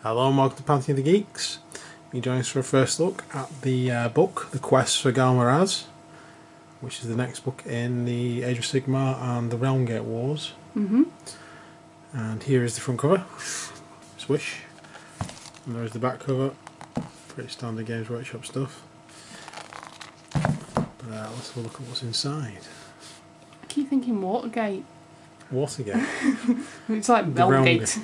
Hello and welcome to Pantheon of the Geeks. You join us for a first look at the book, The Quest for Ghal Maraz, which is the next book in the Age of Sigmar and the Realm Gate Wars. And here is the front cover, swish, and there is the back cover, pretty standard Games Workshop stuff. But let's have a look at what's inside. I keep thinking Watergate. Watergate? It's like Belgate.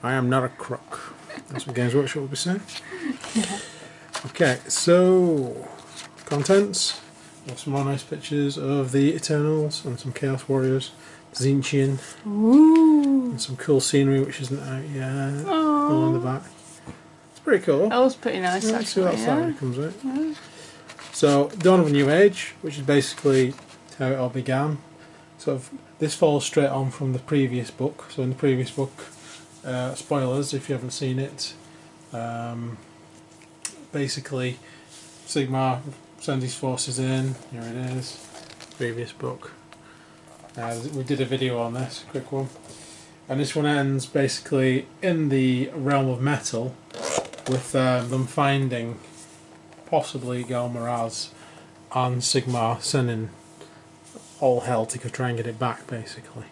I am not a crook. That's what Games Workshop will be saying. Yeah. Okay, so contents. We have some more nice pictures of the Eternals and some Chaos Warriors, Tzeentchian, and some cool scenery which isn't out yet. All on the back. It's pretty cool. That was pretty nice. Yeah, Actually, that's how it comes out. Yeah. So, Dawn of a New Age, which is basically how it all began. Sort of, this follows straight on from the previous book. So, in the previous book, spoilers if you haven't seen it. Basically, Sigmar sends his forces in. Here it is. Previous book. We did a video on this, a quick one. And this one ends basically in the realm of metal, with them finding possibly Ghal Maraz and Sigmar sending all hell to try and get it back, basically.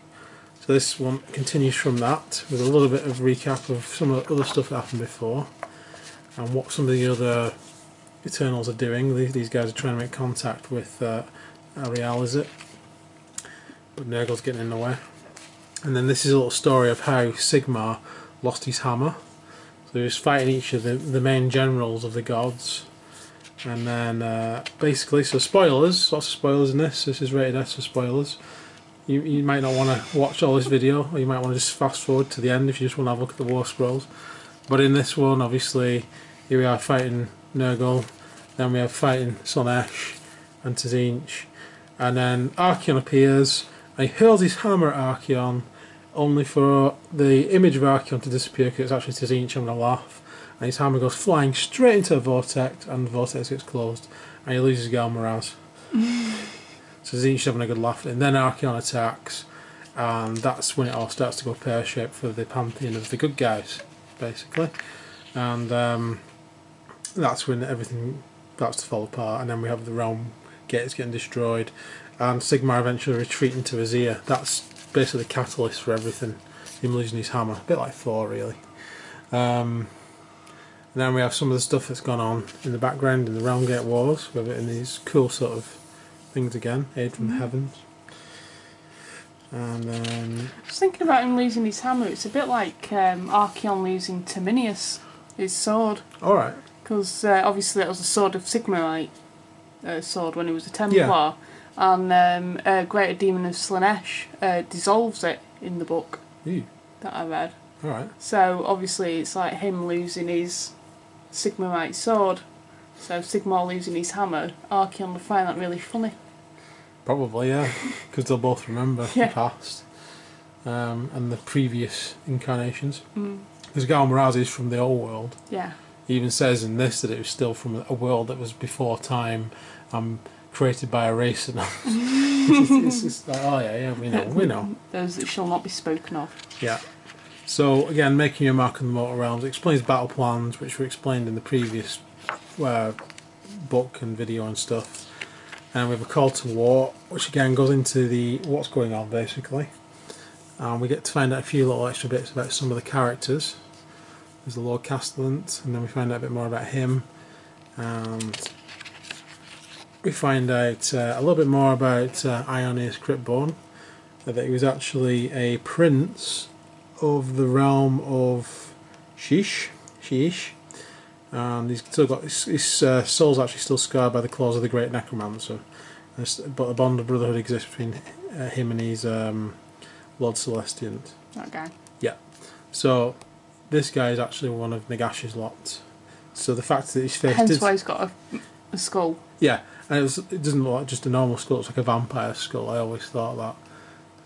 So this one continues from that, with a little bit of recap of some of the other stuff that happened before, and what some of the other Eternals are doing. These guys are trying to make contact with Ariel, is it? But Nurgle's getting in the way. And then this is a little story of how Sigmar lost his hammer. So he was fighting each of the main generals of the gods. And then basically, so spoilers, lots of spoilers in this. This is rated S for spoilers. You might not want to watch all this video, or you might want to just fast forward to the end if you just want to have a look at the War Scrolls. But in this one, obviously, here we are fighting Nurgle, then we have fighting Slaanesh and Tzeentch, and then Archaon appears, and he hurls his hammer at Archaon, only for the image of Archaon to disappear because it's actually Tzeentch having a laugh, and his hammer goes flying straight into a vortex, and the vortex gets closed, and he loses Ghal Maraz. So Tzeentch having a good laugh, and then Archaon attacks, and that's when it all starts to go pear-shaped for the pantheon of the good guys, basically. And that's when everything starts to fall apart, and then we have the realm gates getting destroyed, and Sigmar eventually retreating to Azir. That's basically the catalyst for everything, him losing his hammer, a bit like Thor, really. And then we have some of the stuff that's gone on in the background in the Realm Gate Wars, with it in these cool sort of things again, aid from the heavens. And then I was thinking about him losing his hammer. It's a bit like Archaon losing Terminius, his sword. alright. Because obviously that was a sword of Sigmarite sword when he was a Templar. And Greater Demon of Slaanesh dissolves it in the book that I read. Alright. So obviously it's like him losing his Sigmarite sword. So Sigmar losing his hammer, Archaon would find that really funny. Probably, yeah, because they'll both remember the Yeah. past and the previous incarnations. Because Ghal Maraz is from the old world. Yeah. He even says in this that it was still from a world that was before time, created by a race. And it's just like, oh yeah, we know. Those that shall not be spoken of. Yeah. So again, making your mark on the mortal realms, it explains battle plans, which were explained in the previous book and video and stuff. And we have a call to war, which again goes into what's going on, basically. And we get to find out a few little extra bits about some of the characters. There's the Lord Castellant, and then we find out a bit more about him. And we find out a little bit more about Ionius Cryptborn, that he was actually a prince of the realm of Sheesh. And he's still got his soul's actually still scarred by the claws of the great necromancer, but a bond of brotherhood exists between him and his Lord Celestiant. That guy. Yeah. So this guy is actually one of Nagash's lot. So the fact that his face Hence why he's got a skull. Yeah, and it doesn't look like just a normal skull, it's like a vampire skull. I always thought that.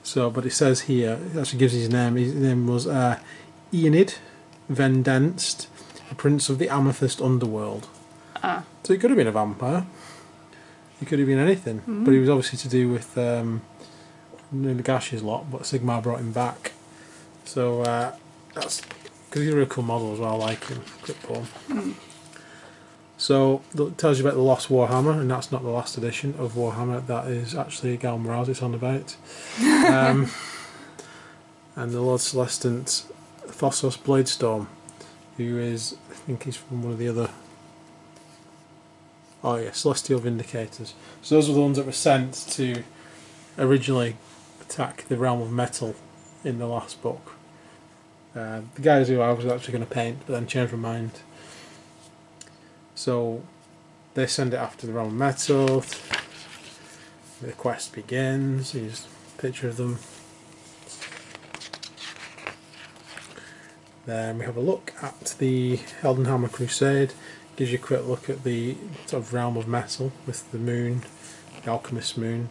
So, but it says here, it actually gives his name. His name was Eonid Vendenst, a prince of the Amethyst Underworld. So he could have been a vampire. He could have been anything. But he was obviously to do with Nagash's lot, but Sigmar brought him back. So that's because he's a real cool model as well. I like him, Clipboard. So it tells you about the Lost Warhammer, and that's not the last edition of Warhammer. That is actually Ghal Maraz it's on about. And the Lord Celestant Thossos Bladestorm, who is, I think he's from one of the other... Oh yeah, Celestial Vindicators. So those were the ones that were sent to originally attack the Realm of Metal in the last book. The guys who I was actually going to paint, but then changed my mind. So they send it after the Realm of Metal. The quest begins. Here's a picture of them. Then we have a look at the Heldenhammer Crusade. Gives you a quick look at the sort of Realm of Metal with the moon, the Alchemist's moon,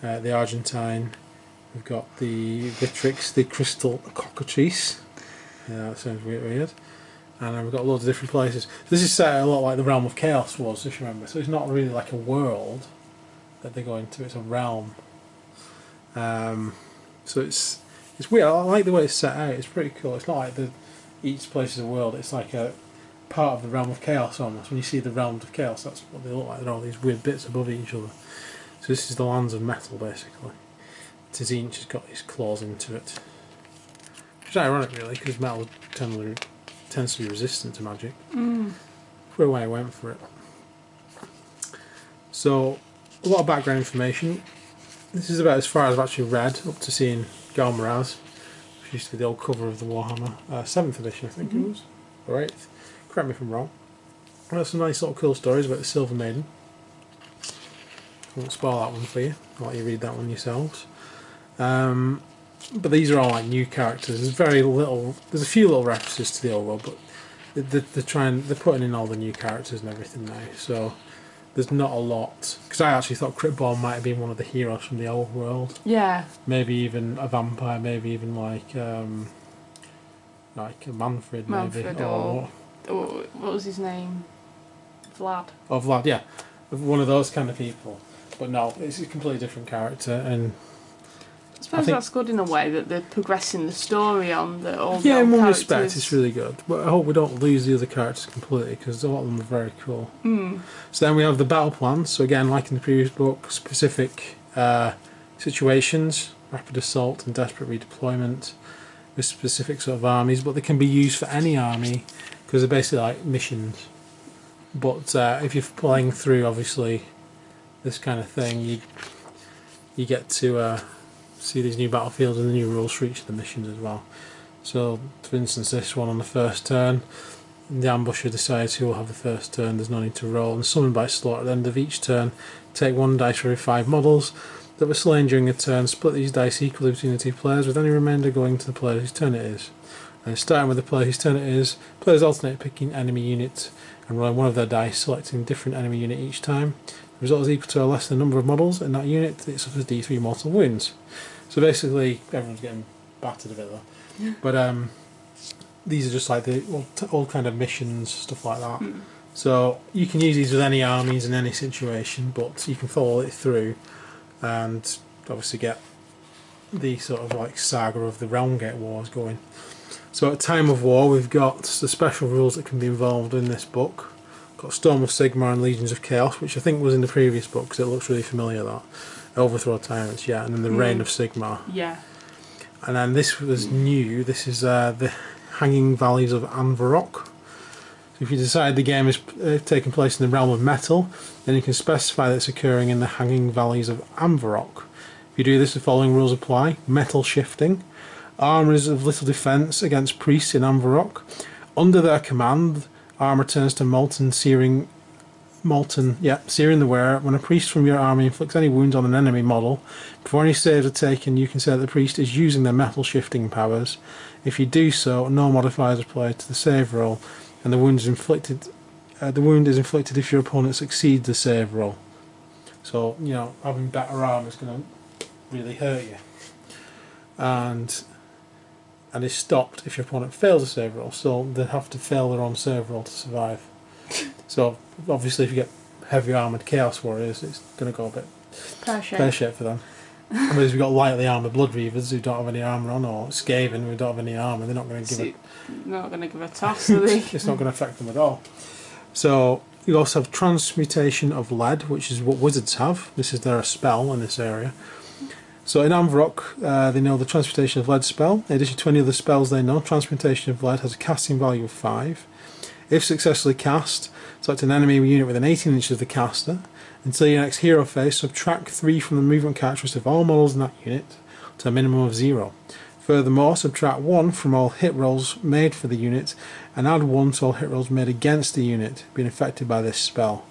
the Argentine. We've got the Vitrix, the Crystal Cockatrice. That sounds weird. And then we've got loads of different places. This is set a lot like the Realm of Chaos was, if you remember. So it's not really like a world that they go into, it's a realm. So it's weird. I like the way it's set out. It's pretty cool. It's not like each place is a world. It's like a part of the Realm of Chaos almost. When you see the Realms of Chaos, that's what they look like. They're all these weird bits above each other. So this is the Lands of Metal, basically. Tzinch has got his claws into it. Which is ironic, really, because metal tends to be resistant to magic. For why I went for it. So, a lot of background information. This is about as far as I've actually read, up to seeing Ghal Maraz, which used to be the old cover of the Warhammer 7th edition, I think it was, or 8th. Correct me if I'm wrong. There's some nice little cool stories about the Silver Maiden. I won't spoil that one for you. I'll let you read that one yourselves. But these are all like new characters. There's very little. There's a few little references to the old world, but they're putting in all the new characters and everything now. So there's not a lot. Because I actually thought Cryptborn might have been one of the heroes from the old world. Yeah. Maybe even a vampire. Maybe even like a Manfred. Maybe. Or what was his name? Vlad. Oh, Vlad. Yeah, one of those kind of people. But no, it's a completely different character and. I suppose that's good in a way that they're progressing the story on all the yeah, in one characters. respect it's really good. But I hope we don't lose the other characters completely because a lot of them are very cool. So then we have the battle plan. So again, like in the previous book, specific situations, rapid assault and desperate redeployment with specific sort of armies, but they can be used for any army because they're basically like missions. But if you're playing through, obviously, this kind of thing, you get to see these new battlefields and the new rules for each of the missions as well. So, for instance, this one on the first turn, the ambusher decides who will have the first turn. There's no need to roll, and summon by slaughter at the end of each turn. Take one dice for every 5 models that were slain during a turn. Split these dice equally between the 2 players, with any remainder going to the player whose turn it is. And starting with the player whose turn it is, players alternate picking enemy units and rolling one of their dice, selecting a different enemy unit each time. The result is equal to or less than the number of models in that unit. It suffers D3 mortal wounds. So basically, everyone's getting battered a bit though. But these are just like the old kind of missions, stuff like that. So you can use these with any armies in any situation, but you can follow it through and obviously get the sort of like saga of the Realmgate Wars going. So at time of war, we've got the special rules that can be involved in this book. Got Storm of Sigmar and Legions of Chaos, which I think was in the previous book because it looks really familiar. That Overthrow Tyrants, yeah, and then the Reign of Sigmar. Yeah. And then this was new. This is the Hanging Valleys of Anvarok. So if you decide the game is taking place in the Realm of Metal, then you can specify that it's occurring in the Hanging Valleys of Anvarok. If you do this, the following rules apply: metal shifting, armours of little defence against priests in Anvarok. Under their command, armour turns to searing the wearer. When a priest from your army inflicts any wounds on an enemy model, before any saves are taken, you can say that the priest is using their metal shifting powers. If you do so, no modifiers are applied to the save roll, and the wound is inflicted. The wound is inflicted if your opponent succeeds the save roll. So having better armour is going to really hurt you, and is stopped if your opponent fails a save roll. So they have to fail their own save roll to survive. So obviously if you get heavy armoured Chaos Warriors, it's going to go a bit pear-shaped for them. Whereas we've got lightly armoured Blood Reavers who don't have any armour on, or Skaven who don't have any armour. They're not going to give a toss, are they? It's not going to affect them at all. So you also have Transmutation of Lead, which is what wizards have. This is their spell in this area. So in Amvarok, they know the Transmutation of Lead spell. In addition to any other spells they know, Transmutation of Lead has a casting value of 5. If successfully cast, select an enemy unit within 18 inches of the caster. Until your next hero phase, subtract 3 from the movement characteristics of all models in that unit to a minimum of 0. Furthermore, subtract 1 from all hit rolls made for the unit and add 1 to all hit rolls made against the unit being affected by this spell.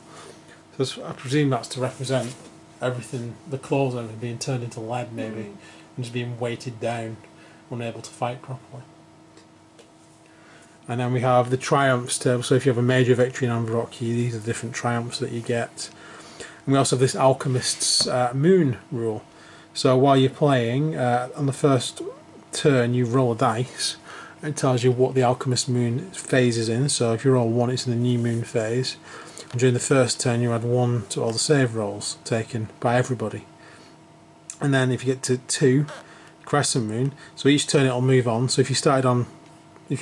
So I presume that's to represent everything, the claws and everything being turned into lead maybe, and just being weighted down, unable to fight properly. And then we have the triumphs table, so if you have a major victory in Amvarok, these are the different triumphs that you get. And we also have this Alchemist's Moon rule. So while you're playing, on the first turn you roll a dice, and it tells you what the Alchemist Moon phase is in. So if you roll 1, it's in the new moon phase. And during the first turn you add 1 to all the save rolls taken by everybody. And then if you get to 2, Crescent Moon, so each turn it'll move on. So if you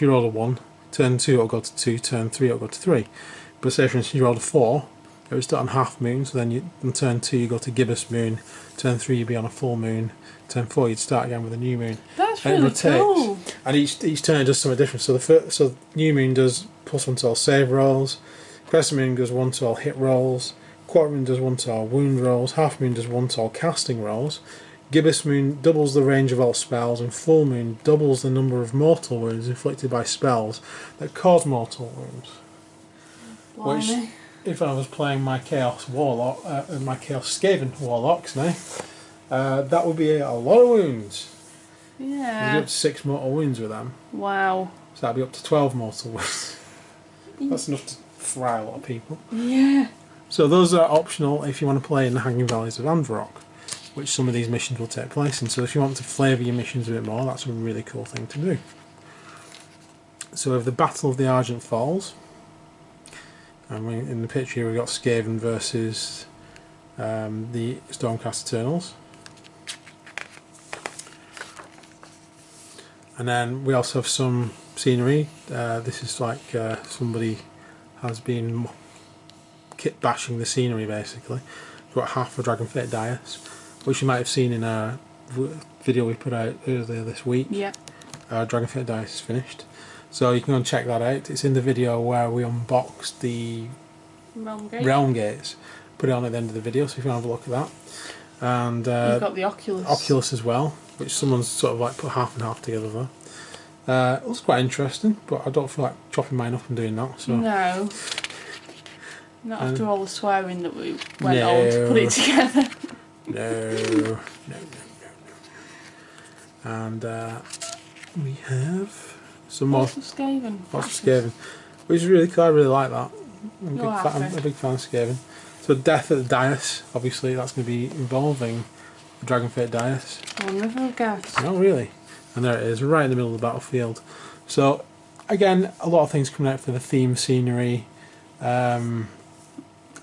roll a 1, turn 2 it'll go to 2, turn 3 it'll go to 3. But say for instance you rolled a 4, it would start on half moon, so then on turn 2 you go to Gibbous Moon, turn 3 you'd be on a full moon, turn 4 you'd start again with a new moon. That's really cool. And each turn it does something different. So new moon does +1 to all save rolls, Crescent Moon does 1 to all hit rolls, Quarter Moon does 1 to all wound rolls, Half Moon does 1 to all casting rolls, Gibbous Moon doubles the range of all spells, and Full Moon doubles the number of mortal wounds inflicted by spells that cause mortal wounds. Blimey. Which, if I was playing my Chaos Warlock, my Chaos Skaven Warlocks now, that would be a lot of wounds. Yeah. You'd be up to 6 mortal wounds with them. Wow. So that'd be up to 12 mortal wounds. That's enough to fry a lot of people. Yeah. So those are optional if you want to play in the Hanging Valleys of Amvarok, which some of these missions will take place in. So if you want to flavour your missions a bit more, that's a really cool thing to do. So we have the Battle of the Argent Falls. And in the picture here we've got Skaven versus the Stormcast Eternals. And then we also have some scenery. This is like somebody has been kit bashing the scenery basically. We've got half a Dragon Fate dais, which you might have seen in a video we put out earlier this week. Yeah. Dragon Fate dais is finished. So you can go and check that out. It's in the video where we unboxed the Realm Gates. Put it on at the end of the video, so if you want to have a look at that. And you've got the Oculus. Oculus as well, which someone's sort of like put half and half together there. It was quite interesting, but I don't feel like chopping mine up and doing that. So. No. Not after all the swearing that we went on to put it together. No. And we have some more. Lots of Skaven. Lots of Skaven. Which is really cool. I really like that. I'm a big fan of Skaven. So Death at the Dais, obviously that's going to be involving the Dragon Fate Dais. I'll never have guessed. No, really. And there it is, right in the middle of the battlefield. So again, a lot of things coming out for the theme scenery. I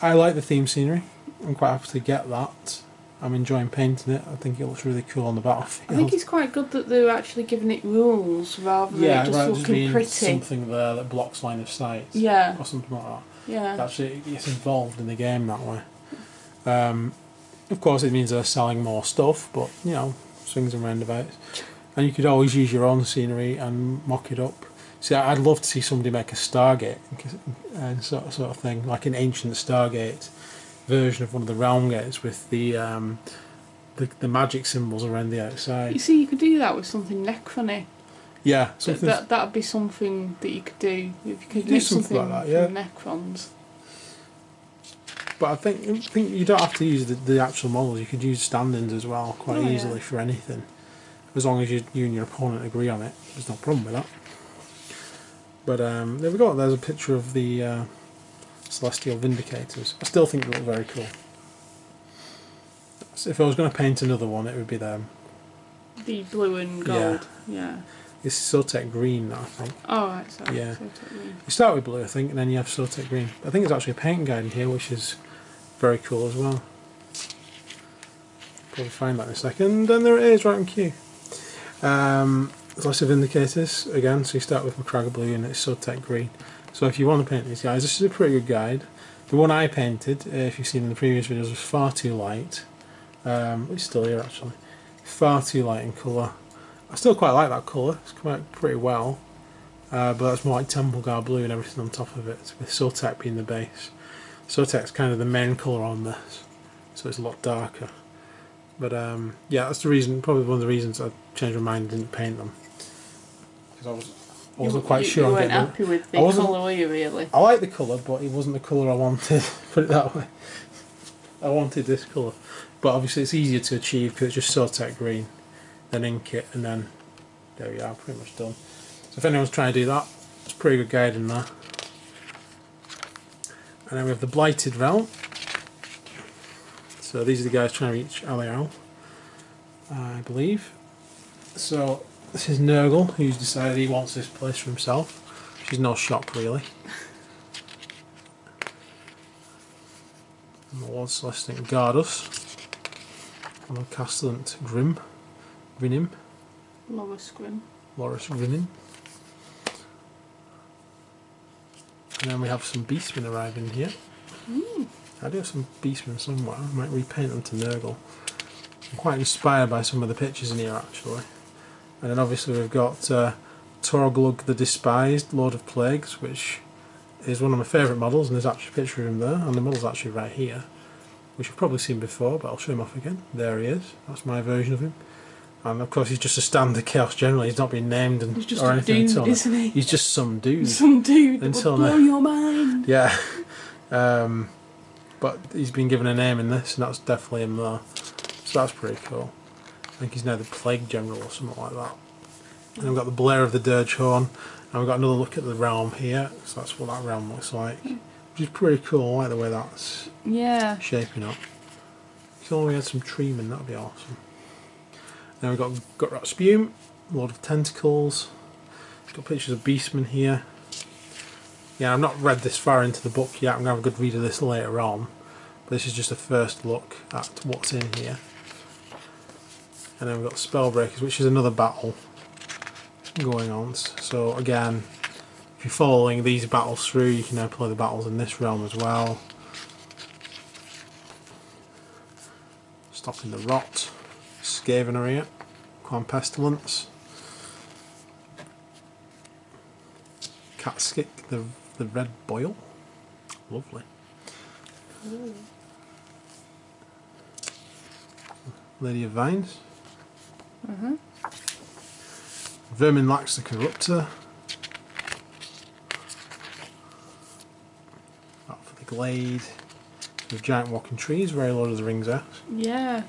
like the theme scenery. I'm quite happy to get that. I'm enjoying painting it. I think it looks really cool on the battlefield. I think it's quite good that they're actually giving it rules rather than it just looking pretty. Something there that blocks line of sight. Yeah. Or something like that. Yeah. Actually, it's involved in the game that way. Of course, it means they're selling more stuff, but you know, swings and roundabouts. And you could always use your own scenery and mock it up. See, I'd love to see somebody make a Stargate and sort of thing, like an ancient Stargate version of one of the realm gates with the magic symbols around the outside. You see, you could do that with something necrony. Yeah, that'd be something that you could do if you could do make something like that. Yeah, from necrons. But I think you don't have to use the actual models. You could use stand-ins as well quite easily for anything, as long as you and your opponent agree on it. There's no problem with that. But there we go. There's a picture of the Celestial Vindicators. I still think they look very cool. So if I was going to paint another one, it would be them. The blue and gold. Yeah. It's Sotek Green, I think. Oh, right, sorry. Yeah. Sotek Green. You start with blue, I think, and then you have Sotek Green. I think there's actually a paint guide in here, which is very cool as well. Probably find that in a second. And there it is, right on cue. There's lots of indicators again. So you start with Macragge blue and it's Potg green. So if you want to paint these guys, this is a pretty good guide. The one I painted, if you've seen in the previous videos, was far too light. It's still here actually. Far too light in colour. I still quite like that colour. It's come out pretty well. But that's more like Ghal blue and everything on top of it, with Potg being the base. Potg's kind of the main colour on this, so it's a lot darker. But yeah, that's the reason. Probably one of the reasons I changed my mind and didn't paint them, because I wasn't quite sure. You weren't happy with the colour, were you really? I like the colour, but it wasn't the colour I wanted. Put it that way. I wanted this colour, but obviously it's easier to achieve because it's just Potg green, then ink it, and then there we are, pretty much done. So if anyone's trying to do that, it's a pretty good guide in there. And then we have the Blighted Realm. So these are the guys trying to reach Alial, I believe. So this is Nurgle, who's decided he wants this place for himself, which is no shock really. And the Lord Celestant guard us. And the Castellant Grinnim. Loris Grinnim. And then we have some Beastmen arriving here. I do have some Beastmen somewhere. I might repaint them to Nurgle. I'm quite inspired by some of the pictures in here actually. And then obviously we've got Torglug the Despised, Lord of Plagues, which is one of my favourite models, and there's actually a picture of him there, and the model's actually right here, which you've probably seen before, but I'll show him off again. There he is. That's my version of him. And of course he's just a standard Chaos General. He's not been named or anything dude, isn't he? He's just some dude. Some dude that will blow your mind. Yeah. But he's been given a name in this, and that's definitely him there. So that's pretty cool. I think he's now the Plague General or something like that. And we've got the Blair of the Dirgehorn, and we've got another look at the realm here. So that's what that realm looks like, which is pretty cool. I like the way that's shaping up. If only we had some treemen, that'd be awesome. Then we've got Gutrot Spume, Lord of Tentacles. We've got pictures of Beastmen here. Yeah, I've not read this far into the book yet. I'm going to have a good read of this later on. But this is just a first look at what's in here. And then we've got Spellbreakers, which is another battle going on. So again, if you're following these battles through, you can now play the battles in this realm as well. Stopping the Rot. Skaven are here. Quan Pestilence. Catskick, the Red Boil. Lovely. Ooh. Lady of Vines. Verminlax the Corruptor. Out for the Glade. With giant walking trees, very Lord of the Rings esque. Yeah.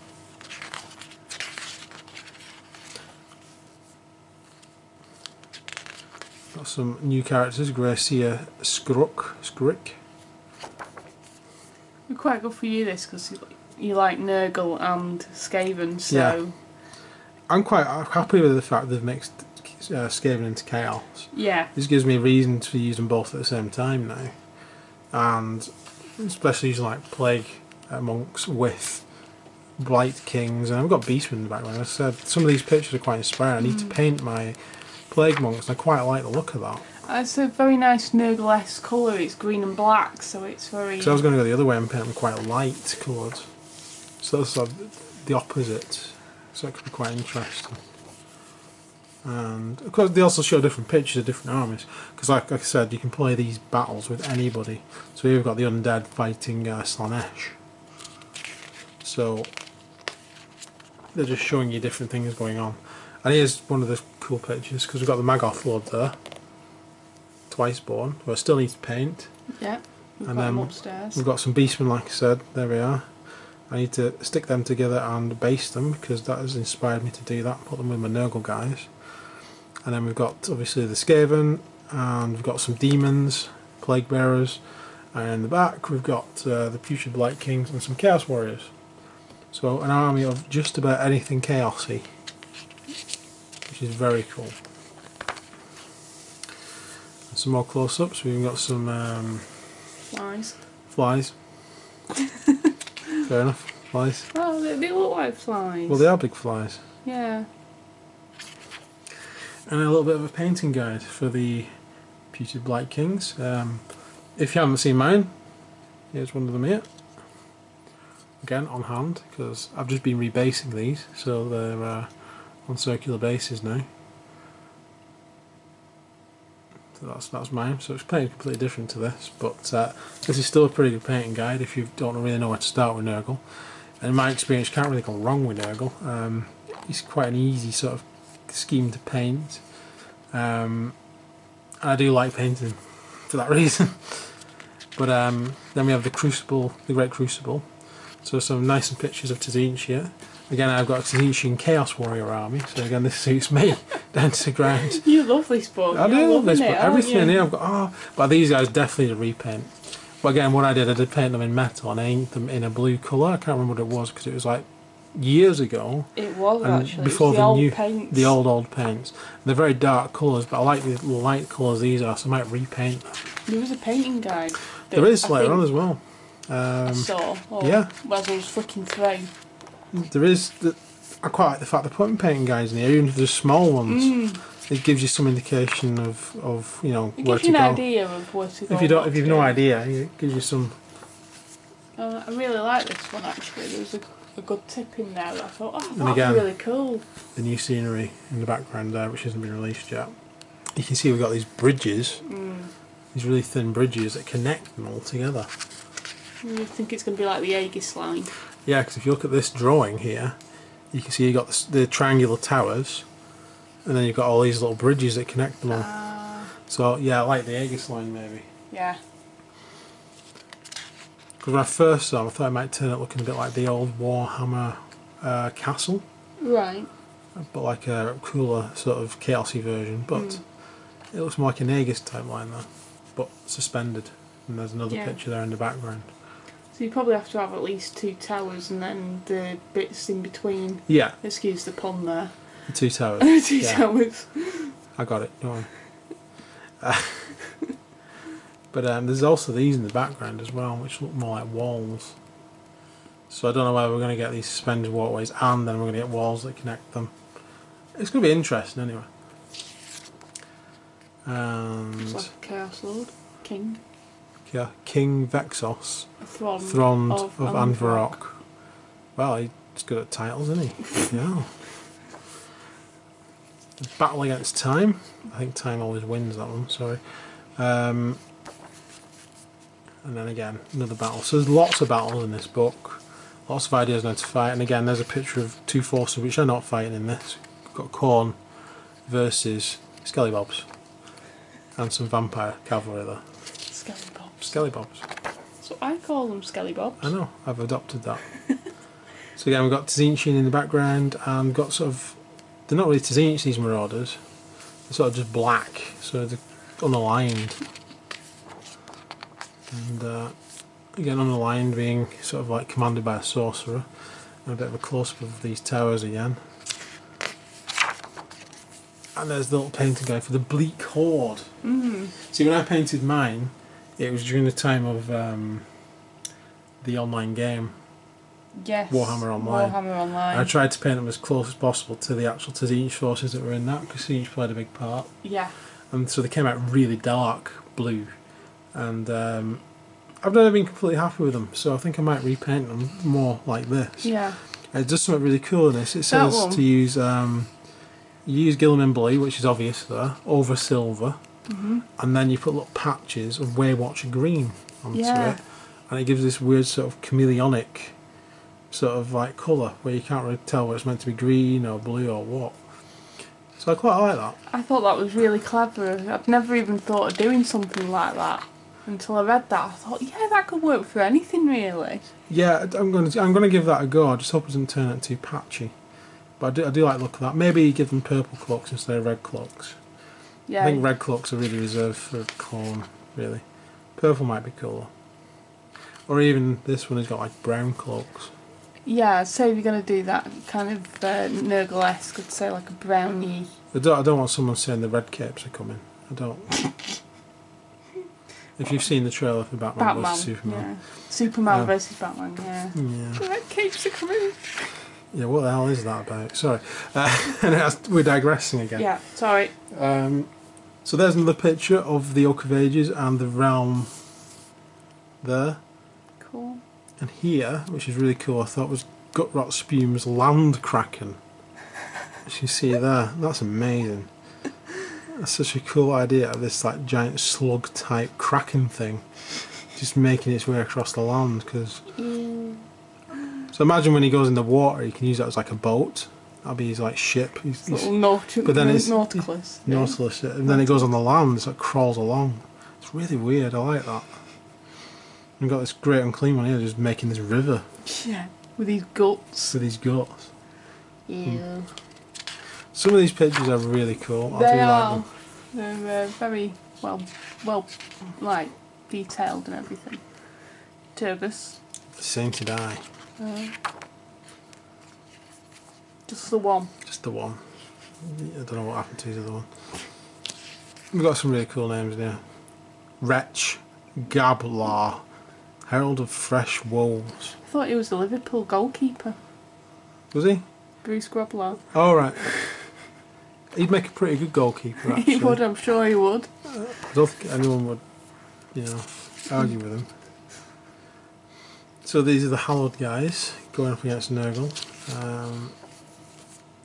Got some new characters, Gracia Skruik. It'd quite good for you this, because you like Nurgle and Skaven, so... Yeah. I'm quite happy with the fact they've mixed Skaven into Chaos. Yeah. This gives me a reason to use them both at the same time now. And especially using like Plague monks with Blight Kings, and I've got Beastmen in the background. As I said, some of these pictures are quite inspiring. I need to paint my Plague monks, and I quite like the look of that. It's a very nice Nurgle-esque colour. It's green and black, so it's very... So I was going to go the other way and paint them quite light coloured. So that's sort of the opposite. So it could be quite interesting. And of course they also show different pictures of different armies, because like I said, you can play these battles with anybody. So here we've got the undead fighting Slaanesh. So they're just showing you different things going on. And here's one of the cool pictures, because we've got the Magoth Lord there, Twiceborn, who I still need to paint. Yeah, we've got them upstairs. We've got some Beastmen, like I said, there we are. I need to stick them together and base them, because that has inspired me to do that, put them with my Nurgle guys. And then we've got obviously the Skaven, and we've got some demons, Plague Bearers, and in the back we've got the Putrid Blight Kings and some Chaos Warriors. So an army of just about anything chaosy, which is very cool. And some more close-ups. We've got some Flies. Fair enough. Flies. Oh, they look like flies. Well, they are big flies. Yeah. And a little bit of a painting guide for the Pewtered Blight Kings. If you haven't seen mine, here's one of them here. Again, on hand, because I've just been rebasing these, so they're on circular bases now. So that's mine. So it's painted completely different to this, but this is still a pretty good painting guide if you don't really know where to start with Nurgle. And in my experience, you can't really go wrong with Nurgle. It's quite an easy sort of scheme to paint. And I do like painting for that reason. But then we have the Crucible, the Great Crucible. So some nice pictures of Tzeentch here. Again, I've got a Tzeentchian Chaos Warrior army, so again this suits me down to the ground. You love this book. I do love this book. Everything in here I've got, but these guys definitely to repaint. But again, what I did paint them in metal and I inked them in a blue colour. I can't remember what it was because it was like years ago. It was actually. Before the old paints. The old paints. They're very dark colours, but I like the light colours these are, so I might repaint them. There was a painting guide. There is later on as well. I saw. Yeah. As I was flicking through. There is. I quite like the fact they're putting painting guides in here, even if they're small ones. It gives you some indication of you know it where to go. It gives you an go. idea of where to go. If you've no idea, it gives you some. I really like this one actually. There was a good tip in there that I thought, oh, that's again, really cool. The new scenery in the background there, which hasn't been released yet. You can see we've got these bridges, these really thin bridges that connect them all together. You think it's going to be like the Aegis line? Yeah, because if you look at this drawing here, you can see you've got the triangular towers, and then you've got all these little bridges that connect them all. So yeah, like the Aegis line maybe. Yeah. Because when I first saw them, I thought it might turn out looking a bit like the old Warhammer castle. Right. But like a cooler sort of chaosy version. But it looks more like an Aegis type line there, but suspended. And there's another picture there in the background. So you probably have to have at least 2 towers and then the bits in between. Yeah. Excuse the pun there. The 2 towers. 2 towers. I got it, don't worry. But there's also these in the background as well, which look more like walls. So I don't know whether we're going to get these suspended waterways and then we're going to get walls that connect them. It's going to be interesting anyway. And it's like a Chaos Lord. King. Yeah, King Vexos. Thrond of Anvarok. Well, he's good at titles, isn't he? Yeah. Battle Against Time. I think Time always wins that one, sorry. And then again, another battle. So there's lots of battles in this book. Lots of ideas on how to fight. And again, there's a picture of 2 forces which are not fighting in this. We've got Khorne versus Skellybobs. And some vampire cavalry there. Skellybobs. Skellybobs. So I call them Skellybobs. I know, I've adopted that. So again, we've got Tzeentchian in the background and got sort of, they're not really Tzeentch, these marauders. They're sort of just black, so they're unaligned. And again, unaligned being sort of like commanded by a sorcerer. And a bit of a close-up of these towers again. And there's the little painting guide for the Bleak Horde. See, when I painted mine, it was during the time of the online game. Yes. Warhammer Online. Warhammer Online. I tried to paint them as close as possible to the actual Tzeentch forces that were in that, because Tzeentch played a big part. Yeah. And so they came out really dark blue. And I've never been completely happy with them, so I think I might repaint them more like this. Yeah. It does something really cool in this. It says to use Gilliman blue, which is obvious there, over silver, and then you put little patches of Waywatcher green onto it, and it gives this weird sort of chameleonic sort of like colour where you can't really tell whether it's meant to be green or blue or what. So I quite like that. I thought that was really clever. I've never even thought of doing something like that until I read that. I thought, yeah, that could work for anything really. Yeah, I'm going to give that a go. I just hope it doesn't turn out too patchy. But I do like the look of that. Maybe give them purple cloaks instead of red cloaks. Yeah. I think red cloaks are really reserved for Khorne, really. Purple might be cooler. Or even this one has got like brown cloaks. Yeah, I'd say if you're going to do that kind of Nurgle-esque, I'd say like a brownie. I don't want someone saying the red capes are coming. I don't. If you've seen the trailer for Batman vs Superman. Yeah. Superman versus Batman, yeah. That keeps it coming. Yeah, what the hell is that about? Sorry. We're digressing again. Yeah, sorry. So there's another picture of the Oak of Ages and the realm there. Cool. And here, which is really cool, I thought was Gutrot Spume's Land Kraken. As you see there, that's amazing. That's such a cool idea of this like giant slug type kraken thing just making its way across the land. Cause so imagine when he goes in the water, he can use that as like a boat. That'll be his like ship. Little Nautilus. Nautilus, and then it goes on the land. It like crawls along. It's really weird. I like that. We've got this great unclean one here, just making this river. Yeah, with his guts. Yeah. Some of these pictures are really cool. They are. Like they're very well, like detailed and everything. Turgus. Sainted Eye. Just the one. Just the one. I don't know what happened to the other one. We've got some really cool names there. Wretch, Gablar, Herald of Fresh Wolves. I thought he was the Liverpool goalkeeper. Was he? Bruce Grobler. Oh, right. He'd make a pretty good goalkeeper, actually. He would, I'm sure he would. I don't think anyone would, argue with him. So these are the Hallowed guys going up against Nurgle.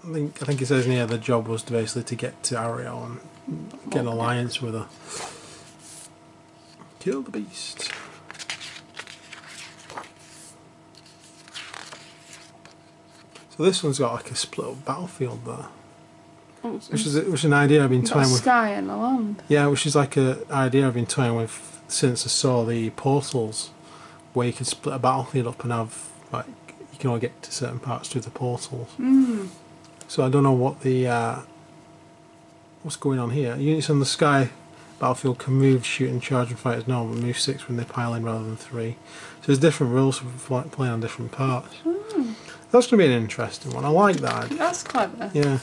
I think it says in here the job was to get to Ariel and get an alliance with her. Kill the beast. So this one's got like a split up battlefield there. Which is an idea I've been toying with. Sky and the land. Yeah, which is like an idea I've been toying with since I saw the portals, where you can split a battlefield up and have like you can only get to certain parts through the portals. So I don't know what the what's going on here. Units on the Sky battlefield can move, shoot, and charge and fight as normal, but move 6 when they pile in rather than 3. So there's different rules for playing on different parts. That's going to be an interesting one. I like that. That's clever. Yeah.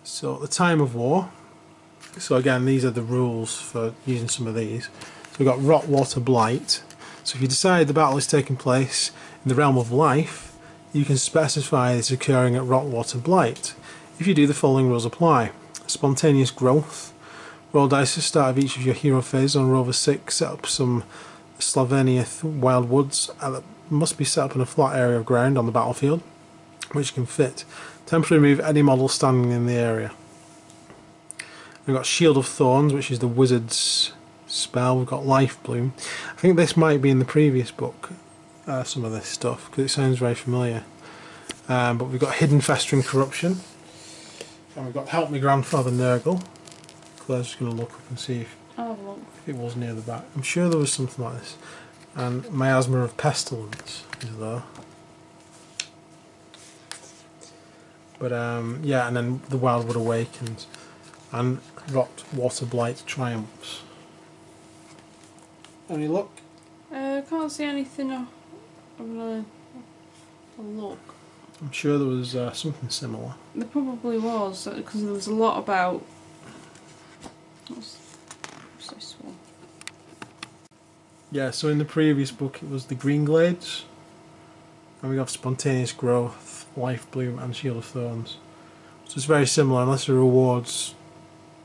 So at the time of war, so again these are the rules for using some of these. So we've got Rot, Water, Blight. So if you decide the battle is taking place in the realm of life, you can specify it's occurring at Rot, Water, Blight. If you do, the following rules apply. Spontaneous growth. Roll dice at the start of each of your hero phases. On roll of 6, set up some Slaveniath wild woods that must be set up in a flat area of ground on the battlefield, which can fit. Temporarily remove any model standing in the area. We've got Shield of Thorns, which is the wizard's spell. We've got Life Bloom. I think this might be in the previous book, some of this stuff, because it sounds very familiar. But we've got Hidden Festering Corruption. And we've got Help Me Grandfather Nurgle. Claire's just going to look up and see if it was near the back. I'm sure there was something like this. And Miasma of Pestilence is there. But yeah, and then the Wildwood Awakens and Rot, Water, Blight Triumphs. Any look? Can't see anything. I'm gonna look. I'm sure there was something similar. There probably was, because there was a lot about. What's this one? Yeah, so in the previous book it was the Green Glades, and we have Spontaneous Growth, Life Bloom, and Shield of Thorns. So it's very similar, unless the rewards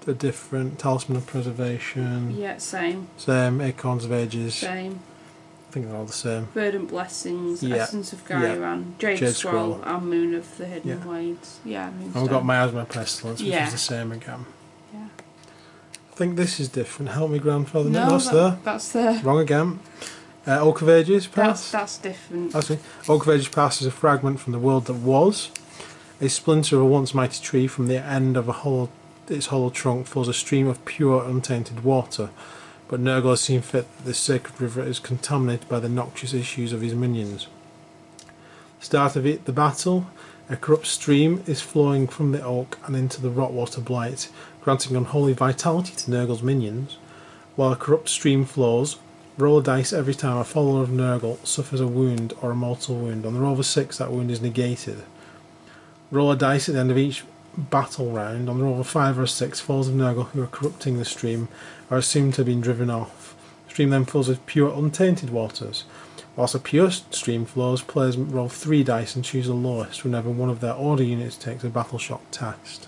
are different. Talisman of Preservation. Yeah, same. Same. Acorns of Ages. Same. I think they're all the same. Verdant Blessings, Yeah. Essence of Gairan, Jade Scroll, and Moon of the Hidden Yeah. Blades. Yeah, And we've got Miasma of Pestilence, which Yeah. is the same again. Yeah. I think this is different. Help me, Grandfather. No, that's there. That's there. Wrong again. Oak of Ages Pass. That's different. Actually, Oak of Ages Pass is a fragment from the world that was. A splinter of a once mighty tree from the end of its hollow trunk flows a stream of pure, untainted water. But Nurgle has seen fit that this sacred river is contaminated by the noxious issues of his minions. Start of the battle, a corrupt stream is flowing from the oak and into the Rotwater Blight, granting unholy vitality to Nurgle's minions. While a corrupt stream flows, roll a dice every time a follower of Nurgle suffers a wound or a mortal wound. On the roll of a 6, that wound is negated. Roll a dice at the end of each battle round, on the roll of 5 or 6, followers of Nurgle who are corrupting the stream are assumed to have been driven off. The stream then fills with pure, untainted waters. Whilst a pure stream flows, players roll 3 dice and choose the lowest whenever one of their order units takes a battle shock test.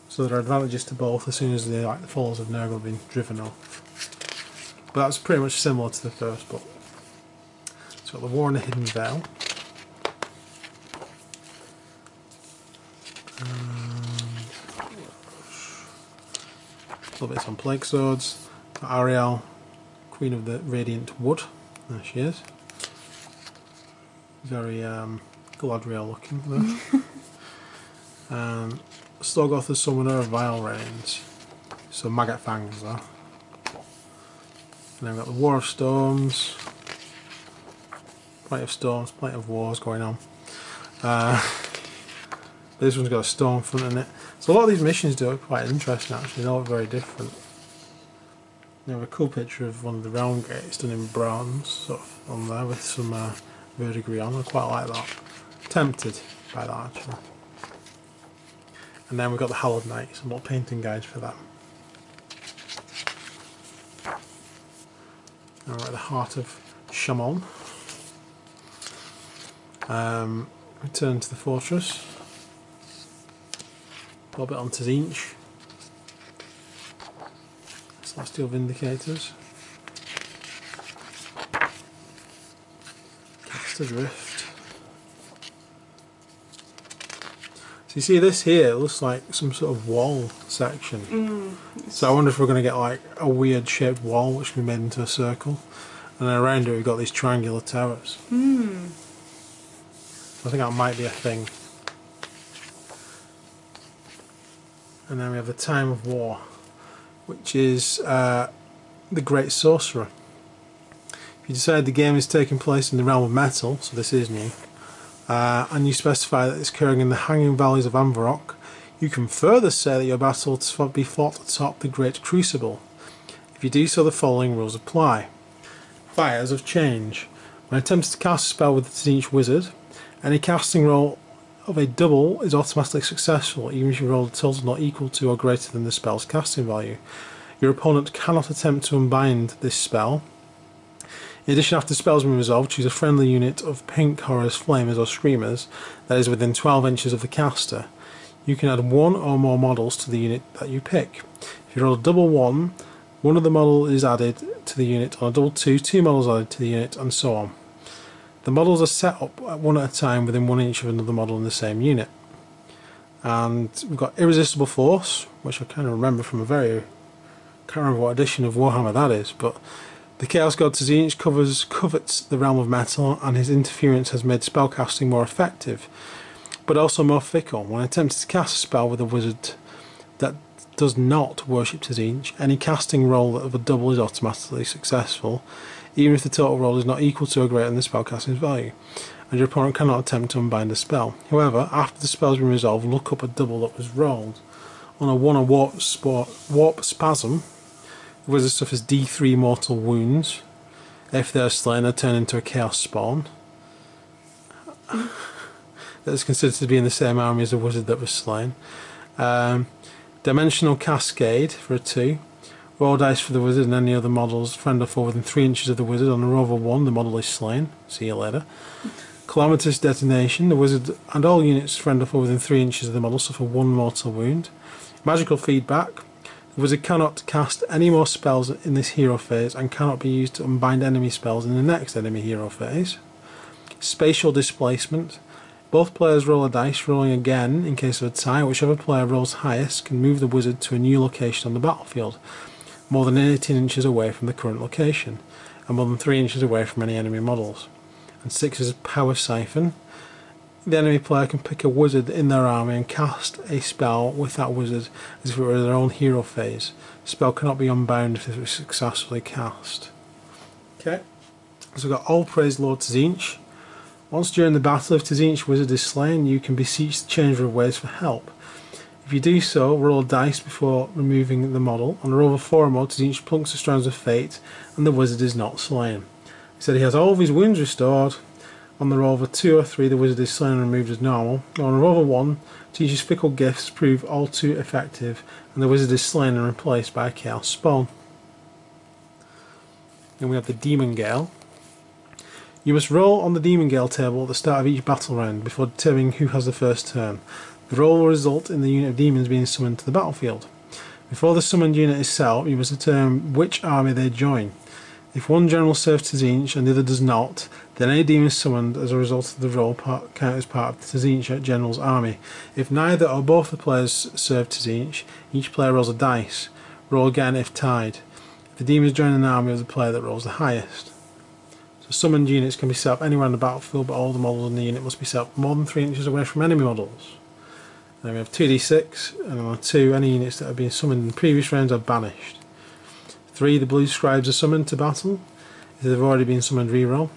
So there are advantages to both as soon as the followers of Nurgle have been driven off. But that's pretty much similar to the first book. So the War in the Hidden Vale. Little bits on Plague Swords. Ariel, Queen of the Radiant Wood. There she is. Very Galadriel looking there. Storgoth the Summoner of Vile Rains. So Maggot Fangs there. And then we've got the War of Storms. Plenty of storms, plenty of wars going on. This one's got a storm front in it. So a lot of these missions do look quite interesting actually, they all look very different. You have a cool picture of one of the realm gates done in bronze, sort of on there with some verdigris on. I quite like that. Tempted by that actually. And then we've got the Hallowed Knights, some more painting guides for them. Now we're at the heart of Shamon. Return to the fortress. A little bit on Tzinch. Celestial Vindicators. Cast Adrift. So you see this here, it looks like some sort of wall section. So I wonder if we're going to get like a weird shaped wall which can be made into a circle. And then around it we've got these triangular towers. So I think that might be a thing. And then we have the Time of War, which is the Great Sorcerer. If you decide the game is taking place in the realm of metal, so this is new, and you specify that it's occurring in the hanging valleys of Anvarok, you can further say that your battle will be fought atop the Great Crucible. If you do so, the following rules apply. Fires of Change. When attempting to cast a spell with the Tzinch Wizard, any casting roll of a double is automatically successful, even if you roll a total not equal to or greater than the spell's casting value. Your opponent cannot attempt to unbind this spell. In addition, after the spell has been resolved, choose a friendly unit of pink horrors, flamers or screamers that is within 12 inches of the caster. You can add one or more models to the unit that you pick. If you roll a double 1, one of the models is added to the unit. On a double 2, 2 models added to the unit, and so on. The models are set up one at a time within 1 inch of another model in the same unit. And we've got Irresistible Force, which I kind of remember from can't remember what edition of Warhammer that is, but the Chaos God Tzinch covets the realm of metal, and his interference has made spellcasting more effective, but also more fickle. When attempting to cast a spell with a wizard that does not worship Tzinch, any casting roll of a double is automatically successful, even if the total roll is not equal to or greater than the spellcasting's value, and your opponent cannot attempt to unbind the spell. However, after the spell has been resolved, look up a double that was rolled. On a 1 Warp Spasm, the wizard suffers D3 mortal wounds. If they are slain, they turn into a Chaos Spawn. That is considered to be in the same army as the wizard that was slain. Dimensional Cascade for a 2. Roll dice for the wizard and any other models friend or foe within 3 inches of the wizard. On a roll of 1, the model is slain. See you later. Calamitous Detonation. The wizard and all units friend or foe within 3 inches of the model suffer 1 mortal wound. Magical Feedback. The wizard cannot cast any more spells in this hero phase and cannot be used to unbind enemy spells in the next enemy hero phase. Spatial Displacement. Both players roll a dice, rolling again in case of a tie. Whichever player rolls highest can move the wizard to a new location on the battlefield, more than 18 inches away from the current location, and more than 3 inches away from any enemy models. And 6 is Power Siphon. The enemy player can pick a wizard in their army and cast a spell with that wizard as if it were their own hero phase. The spell cannot be unbound if it was successfully cast. Okay, so we've got All Praise Lord Tzinch. Once during the battle, if Tzinch wizard is slain, you can beseech the Changer of Ways for help. If you do so, roll a dice before removing the model. On a roll of 4 or more, Tzinch plunks the Strands of Fate, and the wizard is not slain. He said he has all of his wounds restored, On the roll of a 2 or 3, the wizard is slain and removed as normal. On a roll of a 1, teacher's fickle gifts prove all too effective, and the wizard is slain and replaced by a chaos spawn. Then we have the Demon Gale. You must roll on the Demon Gale table at the start of each battle round before determining who has the first turn. The roll will result in the unit of demons being summoned to the battlefield. Before the summoned unit is set up, you must determine which army they join. If one general serves Tzeentch and the other does not, then any demon summoned as a result of the roll count as part of the Tzeentch general's army. If neither or both the players serve Tzeentch, each player rolls a dice. Roll again if tied. If the demons join an army of the player that rolls the highest. So summoned units can be set up anywhere on the battlefield, but all the models in the unit must be set up more than 3 inches away from enemy models. Then we have 2d6, and on 2, any units that have been summoned in previous rounds are banished. 3, the blue scribes are summoned to battle. If they've already been summoned, reroll.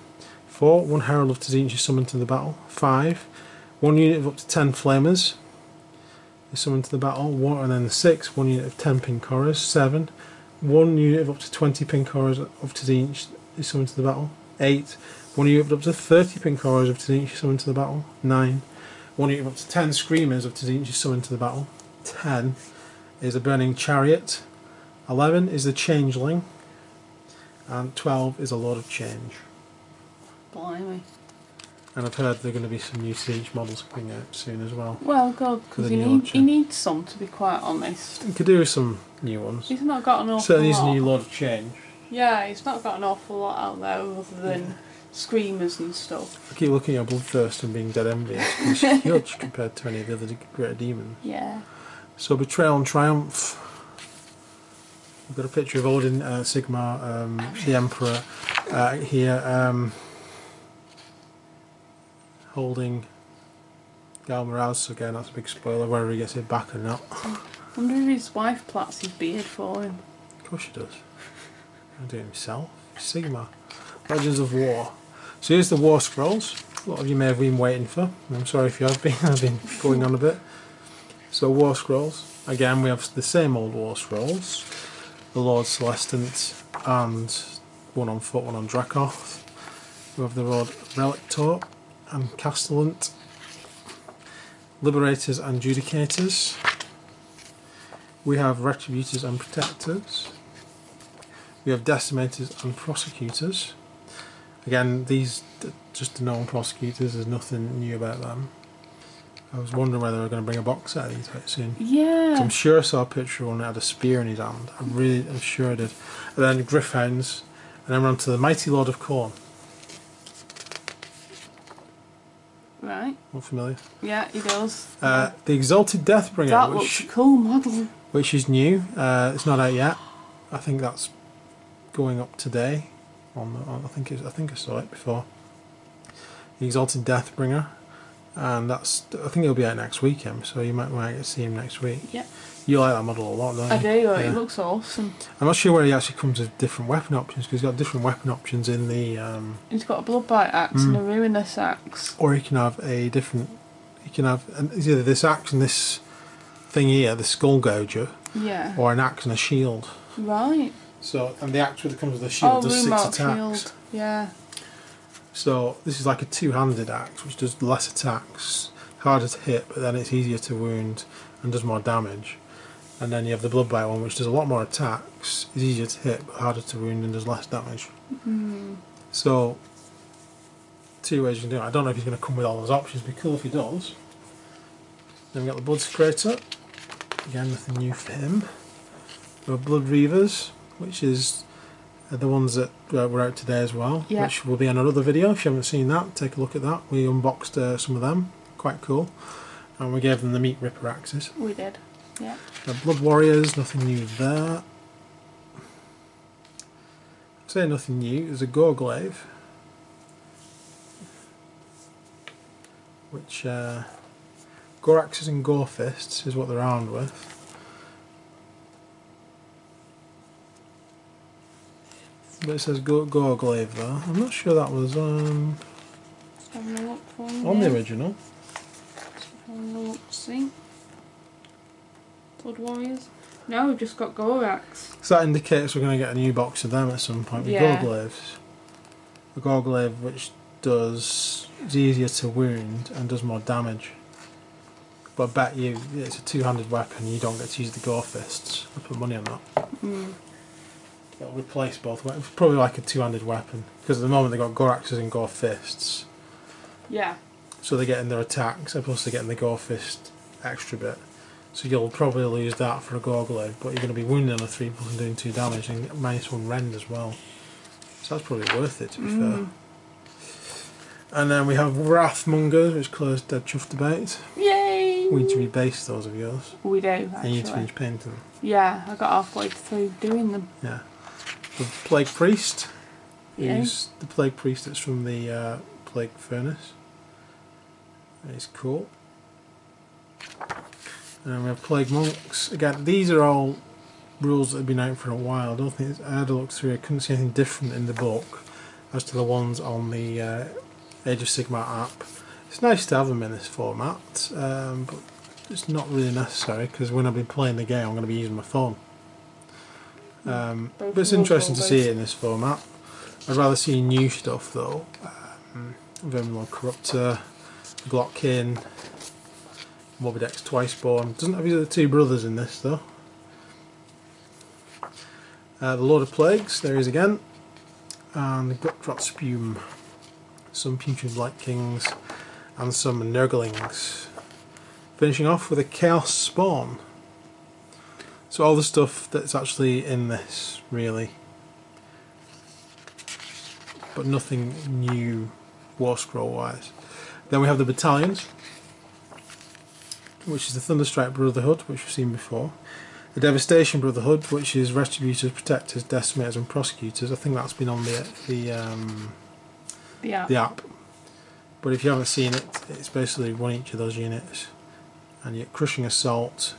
4, 1 herald of Tzeentch is summoned to the battle. 5, 1 unit of up to 10 flamers is summoned to the battle. 1, and then 6, 1 unit of 10 pink horrors. 7, 1 unit of up to 20 pink horrors of Tzeentch is summoned to the battle. 8, 1 unit of up to 30 pink horrors of Tzeentch is summoned to the battle. 9, 1 unit of up to 10 screamers of Tzeentch is summoned to the battle. 10 is a burning chariot. 11 is the changeling, and 12 is a Lord of Change. Blimey. And I've heard there are going to be some new Siege models coming out soon as well. Well, God, because he needs some, to be quite honest. He could do with some new ones. He's not got an awful Certainly lot. Certainly needs a new Lord of Change. Yeah, he's not got an awful lot out there other than screamers and stuff. I keep looking at Bloodthirst and being dead envious. He's huge compared to any of the other greater demons. Yeah. So Betrayal and Triumph. We've got a picture of Odin, Sigmar, the Emperor here, holding Ghal Maraz. So again, that's a big spoiler, whether he gets it back or not. I wonder if his wife plats his beard for him. Of course she does. He'll do it himself. Sigmar. Legends of War. So here's the War Scrolls. A lot of you may have been waiting for. I'm sorry if you have been. I've been going on a bit. So War Scrolls. Again, we have the same old War Scrolls. The Lord Celestant and one on foot, one on Dracoth. We have the Lord Relictor and Castellant. Liberators and Judicators. We have Retributors and Protectors. We have Decimators and Prosecutors. Again, these just the known prosecutors, there's nothing new about them. I was wondering whether they were going to bring a box set of these out soon. Yeah. I'm sure I saw a picture of one that had a spear in his hand. I'm sure I did. And then Gryph-hounds, and then we're on to the Mighty Lord of Khorne. Right. Not familiar? Yeah, he does. The Exalted Deathbringer. That looks a cool model. Which is new. It's not out yet. I think that's going up today. I think I saw it before. The Exalted Deathbringer. And I think it'll be out next weekend, so you might get to see him next week. Yeah. You like that model a lot, don't you? I do, yeah. It looks awesome. I'm not sure where he actually comes with different weapon options, because he's got different weapon options in the... He's got a Bloodbite axe and a Ruinous axe. Or he can have a different... it's either this axe and this thing here, the Skull Gouger, yeah, or an axe and a shield. Right. So, and the axe comes with a shield does 6 attacks. Shield. Yeah. So this is like a two-handed axe, which does less attacks, harder to hit, but then it's easier to wound and does more damage. And then you have the Bloodbite one, which does a lot more attacks, is easier to hit, but harder to wound and does less damage. So, 2 ways you can do it. I don't know if he's going to come with all those options. It'd be cool if he does. Then we've got the Bloodsecrator. Again, nothing new for him. We have Blood Reavers, which is the ones that were out today as well, which will be on another video. If you haven't seen that, take a look at that. We unboxed some of them, quite cool, and we gave them the Meat Ripper axes. We did, yeah. The Blood Warriors, nothing new there. I'd say nothing new. There's a Gorglaive, which Gore Axes and Gore Fists is what they're armed with. But it says Gorglaive there. I'm not sure that was on the original. Having a look, see. Blood Warriors. No, we've just got Gorax. So that indicates we're going to get a new box of them at some point with Gorglaives. The Gorglaive, which is easier to wound and does more damage. But I bet you it's a two-handed weapon, you don't get to use the gore fists. I put money on that. It'll replace both weapons. It's probably like a two-handed weapon, because at the moment they've got gore axes and gore fists. Yeah. So they're getting their attacks, plus they're getting the gore fist extra bit. So you'll probably lose that for a gore glaive, but you're going to be wounding on a 3+ and doing 2 damage, and -1 rend as well. So that's probably worth it, to be fair. And then we have Wrathmongers, which Claire's dead chuffed about. Yay! We need to rebase those of yours. We do, actually. And you need to finish painting them. Yeah, I got halfway through doing them. Yeah. The Plague Priest. Yeah. Who's the Plague Priest that's from the Plague Furnace. It's cool. And then we have Plague Monks. Again, these are all rules that have been out for a while. I don't think I had a look through. I couldn't see anything different in the book as to the ones on the Age of Sigmar app. It's nice to have them in this format, but it's not really necessary because when I've been playing the game, I'm going to be using my phone. But it's interesting to see it in this format. I'd rather see new stuff though. Verminlord Corruptor, Glockkin, Morbid X Twiceborn. Doesn't have his other 2 brothers in this though. The Lord of Plagues, there he is again. And the Gutrot Spume. Some Putrid Blight Kings and some Nurglings. Finishing off with a Chaos Spawn. So all the stuff that's actually in this, really. But nothing new War Scroll wise. Then we have the battalions, which is the Thunderstrike Brotherhood, which we've seen before. The Devastation Brotherhood, which is Retributors, Protectors, Decimators and Prosecutors. I think that's been on the app. But if you haven't seen it, it's basically one each of those units. And you get Crushing Assault.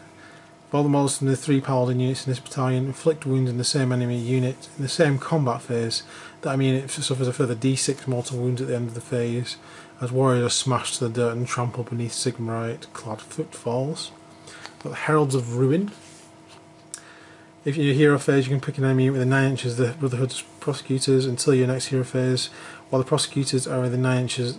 All the models from the 3 Paladin units in this battalion inflict wounds in the same enemy unit in the same combat phase. That unit suffers a further d6 mortal wounds at the end of the phase, as warriors are smashed to the dirt and trampled beneath Sigmarite clad footfalls. Got the Heralds of Ruin. If you're hero phase, you can pick an enemy unit within 9 inches of the Brotherhood's Prosecutors until your next hero phase. While the Prosecutors are within 9 inches,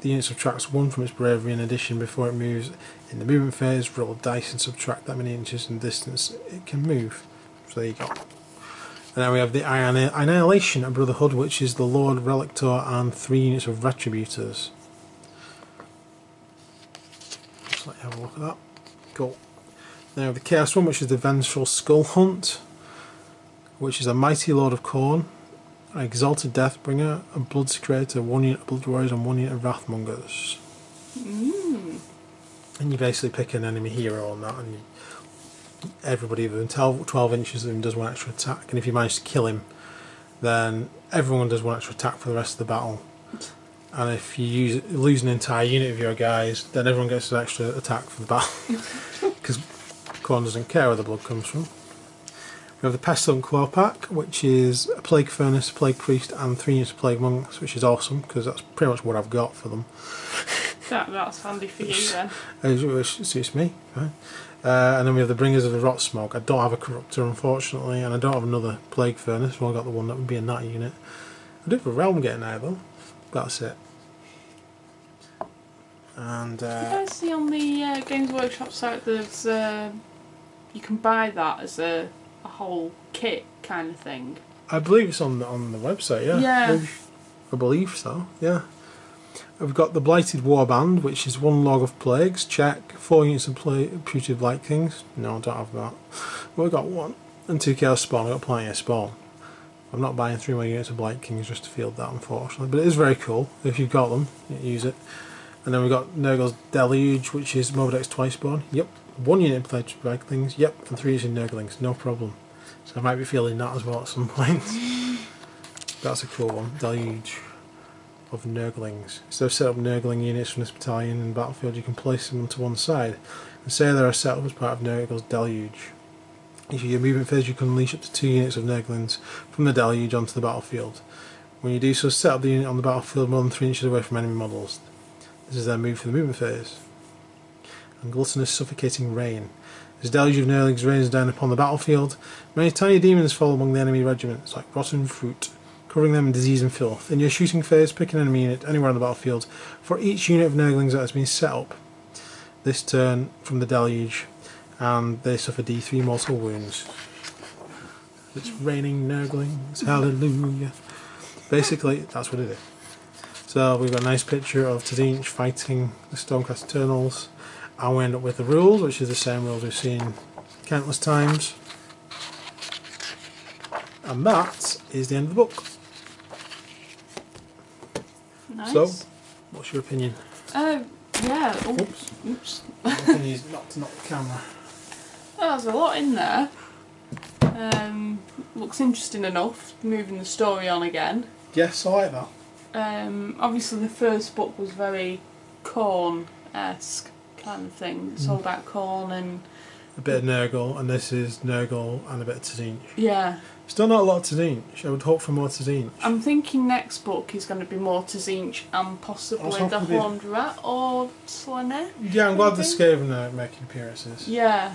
the unit subtracts 1 from its bravery in addition before it moves. In the movement phase, roll a dice and subtract that many inches in distance it can move. So there you go. And then we have the Annihilation of Brotherhood, which is the Lord, Relictor and 3 units of Retributors. Just let you have a look at that. Cool. Then we have the Chaos one, which is the Vengeful Skull Hunt, which is a Mighty Lord of Khorne, an Exalted Deathbringer, a Blood Secretor, 1 unit of Blood Warriors and 1 unit of Wrathmongers. And you basically pick an enemy hero on that, and everybody within 12 inches of him does 1 extra attack, and if you manage to kill him, then everyone does 1 extra attack for the rest of the battle. And if you lose an entire unit of your guys, then everyone gets an extra attack for the battle. Because Khorne doesn't care where the blood comes from. We have the Pestilent Claw Pack, which is a Plague Furnace, a Plague Priest and 3 units of Plague Monks, which is awesome, because that's pretty much what I've got for them. That's handy for you then. Which suits me. Right. And then we have the Bringers of the Rot Smoke. I don't have a Corruptor, unfortunately, and I don't have another Plague Furnace. Well, I got the one that would be in that unit. I do have a Realm Gate now, though. That's it. And did I see on the Games Workshop site there's you can buy that as a whole kit kind of thing? I believe it's on the website. Yeah. I believe so. Yeah. We've got the Blighted Warband, which is 1 log of plagues. Check. 4 units of Putrid Blight Kings. No, I don't have that. Well, we've got 1 and 2 Chaos Spawn. I've got plenty of Spawn. I'm not buying 3 more units of Blight Kings just to field that, unfortunately. But it is very cool. If you've got them, use it. And then we've got Nurgle's Deluge, which is Morbid X Twiceborn. Yep. 1 unit of Putrid Blight Kings. Yep. And 3 units of Nurglings. No problem. So I might be fielding that as well at some point. That's a cool one. Deluge of Nurglings. So I've set up Nurgling units from this battalion in the battlefield. You can place them to one side and say they are set up as part of Nurgle's Deluge. If you get movement phase, you can unleash up to 2 units of Nurglings from the Deluge onto the battlefield. When you do so, set up the unit on the battlefield more than 3 inches away from enemy models. This is their move for the movement phase. And Gluttonous Suffocating Rain. As Deluge of Nurglings rains down upon the battlefield, many tiny demons fall among the enemy regiments, like rotten fruit, covering them in disease and filth. In your shooting phase, pick an enemy unit anywhere on the battlefield. For each unit of Nurglings that has been set up this turn from the deluge, and they suffer D3 mortal wounds. It's raining Nurglings, hallelujah. Basically, that's what it is. So we've got a nice picture of Tzinch fighting the Stormcast Eternals, and we end up with the rules, which is the same rules we've seen countless times. And that is the end of the book. Nice. So, what's your opinion? Yeah. Oops. My opinion is not to knock the camera. Well, there's a lot in there. Looks interesting enough, moving the story on again. Yes, I like that. Obviously the first book was very Khorne-esque kind of thing. It's all about Khorne and... A bit of Nurgle, and this is Nurgle and a bit of Tzinch. Yeah. Still not a lot of Tzinch. I would hope for more Tzinch. I'm thinking next book is going to be more Tzinch and possibly the Horned Rat or Slanesh. Yeah, I'm glad the Skaven are making appearances. Yeah.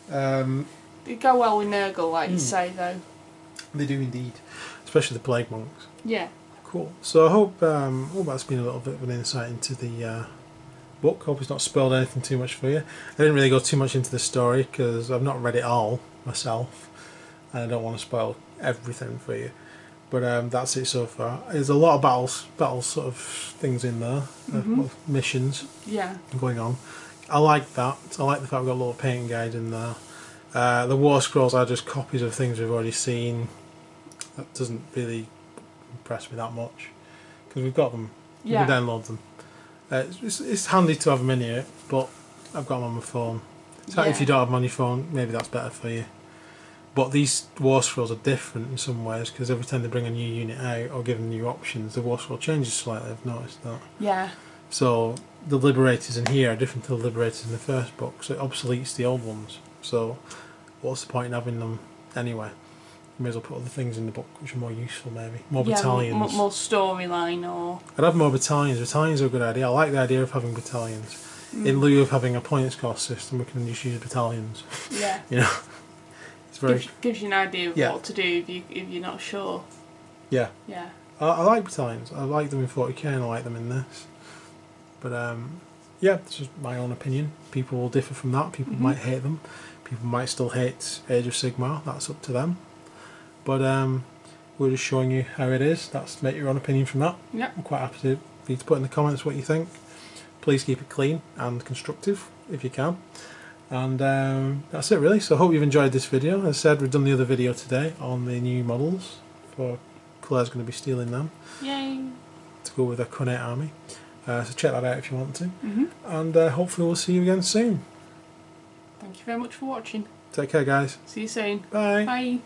They go well with Nurgle, like you say, though. They do indeed. Especially the Plague Monks. Yeah. Cool. So I hope that's been a little bit of an insight into the book. Hope it's not spoiled anything too much for you. I didn't really go too much into the story because I've not read it all myself, and I don't want to spoil everything for you. But that's it so far. There's a lot of battle sort of things in there, missions going on. I like that. I like the fact we've got a little painting guide in there. The War Scrolls are just copies of things we've already seen. That doesn't really impress me that much because we've got them. Yeah. We can download them. It's handy to have them in here, but I've got them on my phone. So if you don't have them on your phone, maybe that's better for you. But these War Scrolls are different in some ways because every time they bring a new unit out or give them new options, the War Scroll changes slightly. I've noticed that. Yeah. So the Liberators in here are different to the Liberators in the first book, so it obsoletes the old ones. So what's the point in having them anyway? You may as well put other things in the book which are more useful, maybe. More battalions. More storyline or... I'd have more battalions. Battalions are a good idea. I like the idea of having battalions. In lieu of having a points cost system, we can just use battalions. Yeah. You know? It's very... Gives you an idea of what to do if you're not sure. Yeah. Yeah. I like battalions. I like them in 40k and I like them in this. But, yeah, this is my own opinion. People will differ from that. People might hate them. People might still hate Age of Sigmar. That's up to them. But we're just showing you how it is. That's make your own opinion from that. Yeah. I'm quite happy for you to put in the comments what you think. Please keep it clean and constructive if you can. And that's it really. So I hope you've enjoyed this video. As I said, we've done the other video today on the new models. Claire's going to be stealing them. Yay. To go with her Khorne army. So check that out if you want to. And hopefully we'll see you again soon. Thank you very much for watching. Take care guys. See you soon. Bye. Bye.